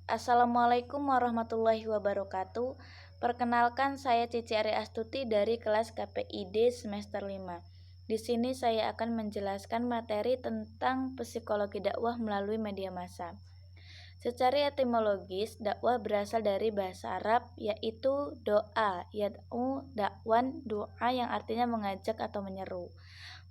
Assalamualaikum warahmatullahi wabarakatuh. Perkenalkan, saya Cici Ari Astuti dari kelas KPID semester 5. Di sini saya akan menjelaskan materi tentang psikologi dakwah melalui media massa. Secara etimologis, dakwah berasal dari bahasa Arab, yaitu doa, yad'u, dakwan, doa yang artinya mengajak atau menyeru,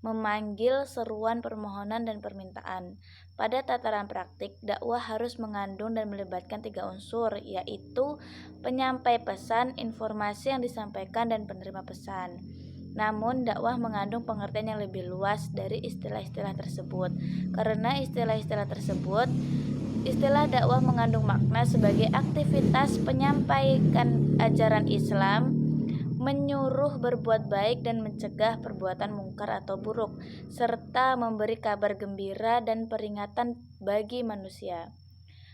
memanggil seruan permohonan dan permintaan. Pada tataran praktik, dakwah harus mengandung dan melibatkan 3 unsur, yaitu penyampai pesan, informasi yang disampaikan, dan penerima pesan. Namun, dakwah mengandung pengertian yang lebih luas dari istilah-istilah tersebut. Karena istilah dakwah mengandung makna sebagai aktivitas penyampaikan ajaran Islam, menyuruh berbuat baik dan mencegah perbuatan mungkar atau buruk, serta memberi kabar gembira dan peringatan bagi manusia.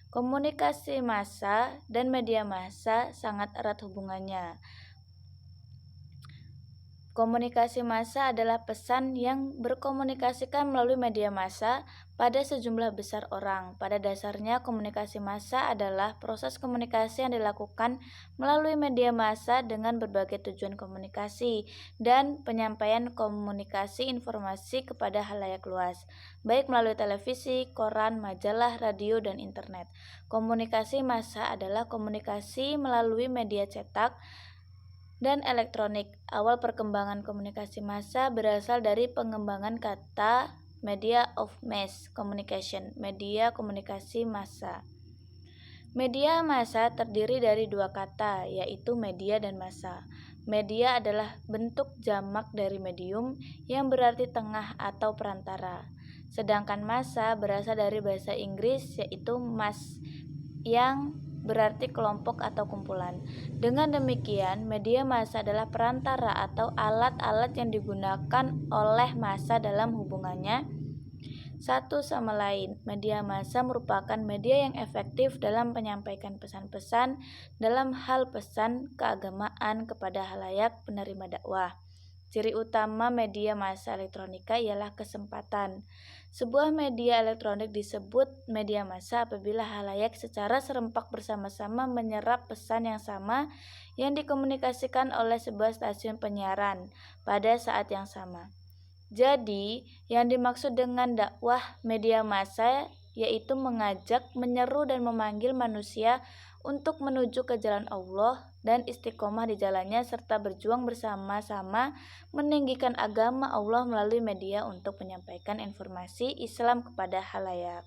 Komunikasi massa dan media massa sangat erat hubungannya. Komunikasi massa adalah pesan yang berkomunikasikan melalui media massa pada sejumlah besar orang. Pada dasarnya, komunikasi massa adalah proses komunikasi yang dilakukan melalui media massa dengan berbagai tujuan komunikasi dan penyampaian komunikasi informasi kepada halayak luas, baik melalui televisi, koran, majalah, radio, dan internet. Komunikasi massa adalah komunikasi melalui media cetak dan elektronik. Awal perkembangan komunikasi massa berasal dari pengembangan kata media of mass communication, media komunikasi massa. Media massa terdiri dari 2 kata, yaitu media dan massa. Media adalah bentuk jamak dari medium yang berarti tengah atau perantara. Sedangkan massa berasal dari bahasa Inggris, yaitu mass, yang berarti kelompok atau kumpulan. Dengan demikian, media massa adalah perantara atau alat-alat yang digunakan oleh massa dalam hubungannya satu sama lain. Media massa merupakan media yang efektif dalam menyampaikan pesan-pesan dalam hal pesan keagamaan kepada halayak penerima dakwah. Ciri utama media massa elektronika ialah kesempatan. Sebuah media elektronik disebut media massa apabila halayak secara serempak bersama-sama menyerap pesan yang sama yang dikomunikasikan oleh sebuah stasiun penyiaran pada saat yang sama. Jadi, yang dimaksud dengan dakwah media massa yaitu mengajak, menyeru, dan memanggil manusia untuk menuju ke jalan Allah dan istiqomah di jalannya serta berjuang bersama-sama meninggikan agama Allah melalui media untuk menyampaikan informasi Islam kepada halayak.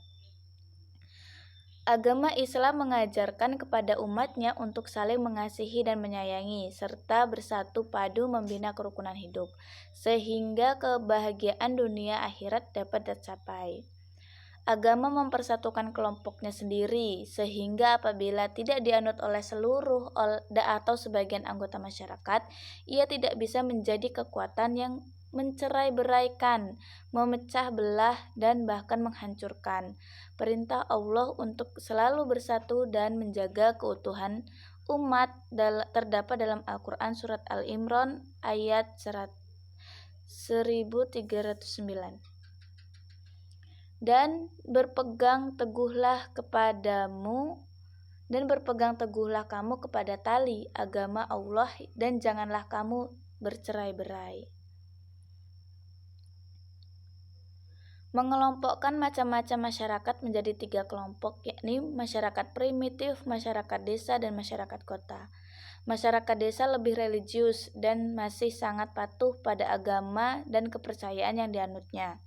Agama Islam mengajarkan kepada umatnya untuk saling mengasihi dan menyayangi, serta bersatu padu membina kerukunan hidup, sehingga kebahagiaan dunia akhirat dapat tercapai. Agama mempersatukan kelompoknya sendiri, sehingga apabila tidak dianut oleh seluruh atau sebagian anggota masyarakat, ia tidak bisa menjadi kekuatan yang mencerai-beraikan, memecah belah, dan bahkan menghancurkan. Perintah Allah untuk selalu bersatu dan menjaga keutuhan umat terdapat dalam Al-Quran Surat Al-Imran ayat 1309. Dan berpegang teguhlah kamu kepada tali agama Allah dan janganlah kamu bercerai-berai. Mengelompokkan macam-macam masyarakat menjadi 3 kelompok, yakni masyarakat primitif, masyarakat desa, dan masyarakat kota. Masyarakat desa lebih religius dan masih sangat patuh pada agama dan kepercayaan yang dianutnya.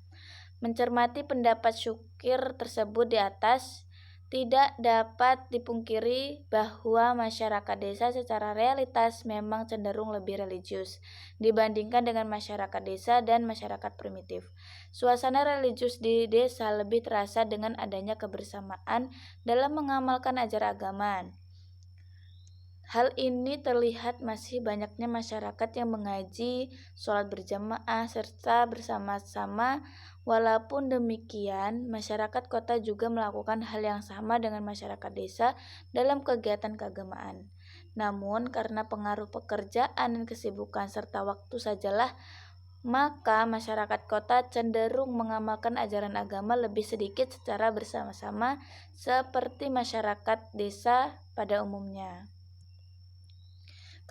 Mencermati pendapat Syukir tersebut di atas, tidak dapat dipungkiri bahwa masyarakat desa secara realitas memang cenderung lebih religius dibandingkan dengan masyarakat desa dan masyarakat primitif. Suasana religius di desa lebih terasa dengan adanya kebersamaan dalam mengamalkan ajaran agama. Hal ini terlihat masih banyaknya masyarakat yang mengaji, sholat berjamaah, serta bersama-sama. Walaupun demikian, masyarakat kota juga melakukan hal yang sama dengan masyarakat desa dalam kegiatan keagamaan. Namun, karena pengaruh pekerjaan dan kesibukan serta waktu sajalah maka masyarakat kota cenderung mengamalkan ajaran agama lebih sedikit secara bersama-sama seperti masyarakat desa pada umumnya.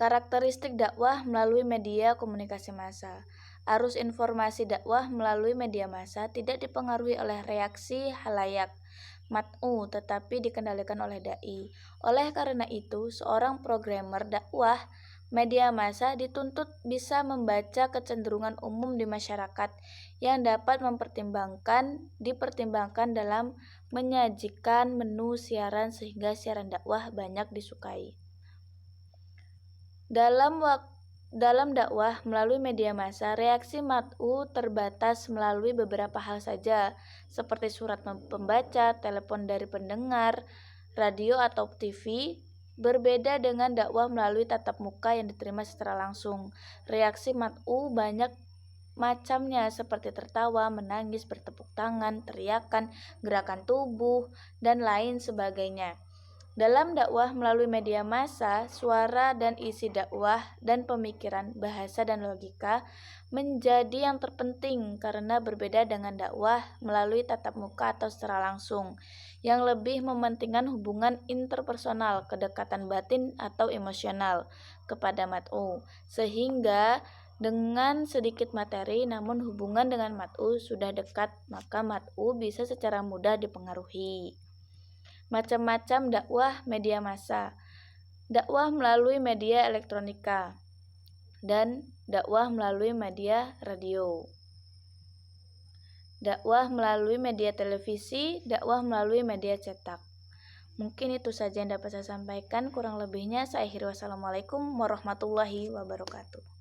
Karakteristik dakwah melalui media komunikasi massa. Arus informasi dakwah melalui media massa tidak dipengaruhi oleh reaksi halayak mat'u, tetapi dikendalikan oleh dai. Oleh karena itu, seorang programmer dakwah media massa dituntut bisa membaca kecenderungan umum di masyarakat yang dapat dipertimbangkan dalam menyajikan menu siaran sehingga siaran dakwah banyak disukai. Dalam dakwah melalui media massa, reaksi mat'u terbatas melalui beberapa hal saja, seperti surat pembaca, telepon dari pendengar, radio atau TV. Berbeda dengan dakwah melalui tatap muka yang diterima secara langsung. Reaksi mat'u banyak macamnya seperti tertawa, menangis, bertepuk tangan, teriakan, gerakan tubuh, dan lain sebagainya. Dalam dakwah melalui media massa, suara dan isi dakwah dan pemikiran, bahasa dan logika menjadi yang terpenting karena berbeda dengan dakwah melalui tatap muka atau secara langsung, yang lebih mementingkan hubungan interpersonal, kedekatan batin atau emosional kepada mat'u, sehingga dengan sedikit materi namun hubungan dengan mat'u sudah dekat, maka mat'u bisa secara mudah dipengaruhi. Macam-macam dakwah media massa. Dakwah melalui media elektronika dan dakwah melalui media radio. Dakwah melalui media televisi, dakwah melalui media cetak. Mungkin itu saja yang dapat saya sampaikan. Kurang lebihnya saya akhiri. Wassalamualaikum warahmatullahi wabarakatuh.